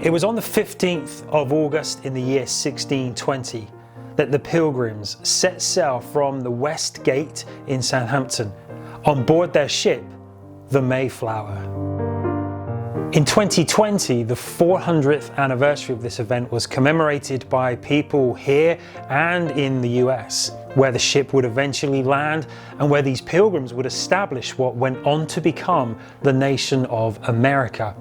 It was on the 15th of August in the year 1620 that the Pilgrims set sail from the West Gate in Southampton on board their ship, the Mayflower. In 2020, the 400th anniversary of this event was commemorated by people here and in the US, where the ship would eventually land and where these pilgrims would establish what went on to become the nation of America.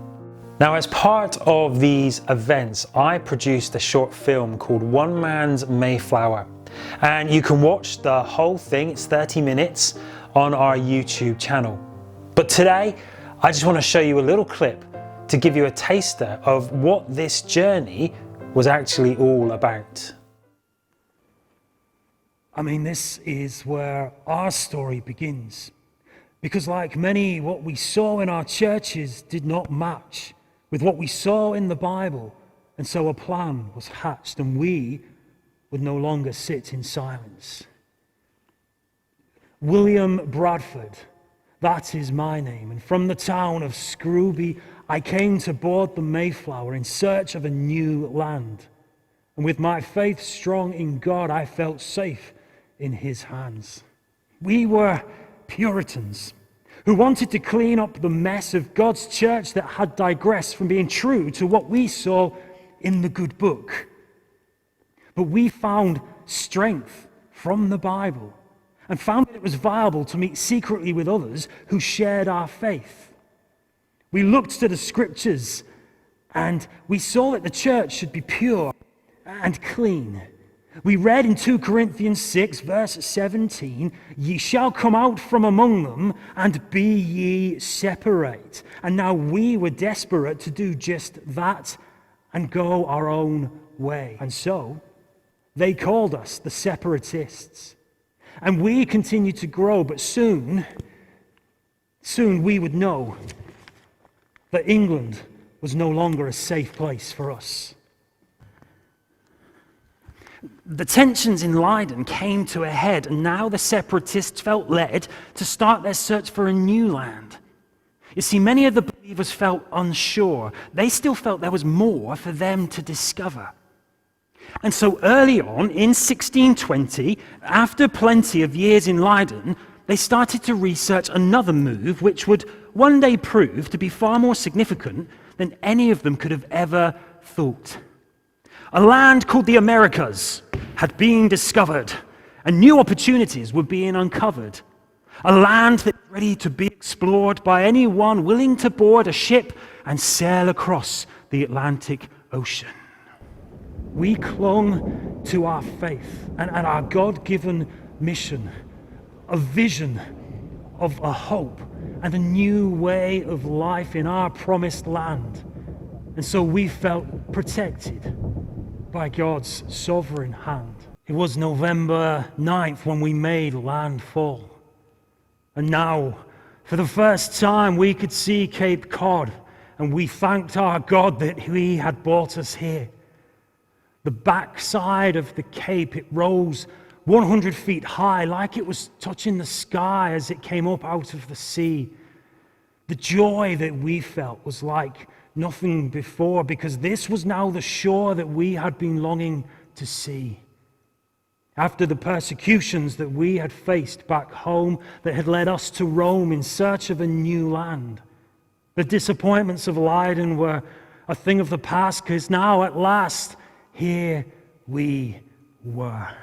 Now, as part of these events, I produced a short film called One Man's Mayflower, and you can watch the whole thing, it's 30 minutes, on our YouTube channel. But today, I just want to show you a little clip to give you a taster of what this journey was actually all about. I mean, this is where our story begins. Because like many, what we saw in our churches did not match with what we saw in the Bible. And so a plan was hatched, and we would no longer sit in silence. William Bradford, that is my name. And from the town of Scrooby, I came to board the Mayflower in search of a new land. And with my faith strong in God, I felt safe in his hands. We were Puritans who wanted to clean up the mess of God's church that had digressed from being true to what we saw in the good book. But we found strength from the Bible and found that it was viable to meet secretly with others who shared our faith. We looked to the scriptures and we saw that the church should be pure and clean. We read in 2 Corinthians 6, verse 17, "Ye shall come out from among them, and be ye separate." And now we were desperate to do just that and go our own way. And so they called us the separatists. And we continued to grow, but soon we would know that England was no longer a safe place for us. The tensions in Leiden came to a head, and now the separatists felt led to start their search for a new land. You see, many of the believers felt unsure. They still felt there was more for them to discover. And so early on, in 1620, after plenty of years in Leiden, they started to research another move which would one day prove to be far more significant than any of them could have ever thought. A land called the Americas had been discovered, and new opportunities were being uncovered. A land that was ready to be explored by anyone willing to board a ship and sail across the Atlantic Ocean. We clung to our faith and our God-given mission, a vision of a hope and a new way of life in our promised land. And so we felt protected by God's sovereign hand. It was November 9th when we made landfall. And now, for the first time, we could see Cape Cod, and we thanked our God that He had brought us here. The backside of the cape, it rose 100 feet high, like it was touching the sky as it came up out of the sea. The joy that we felt was like nothing before, because this was now the shore that we had been longing to see. After the persecutions that we had faced back home that had led us to Rome in search of a new land, the disappointments of Leiden were a thing of the past, because now at last here we were.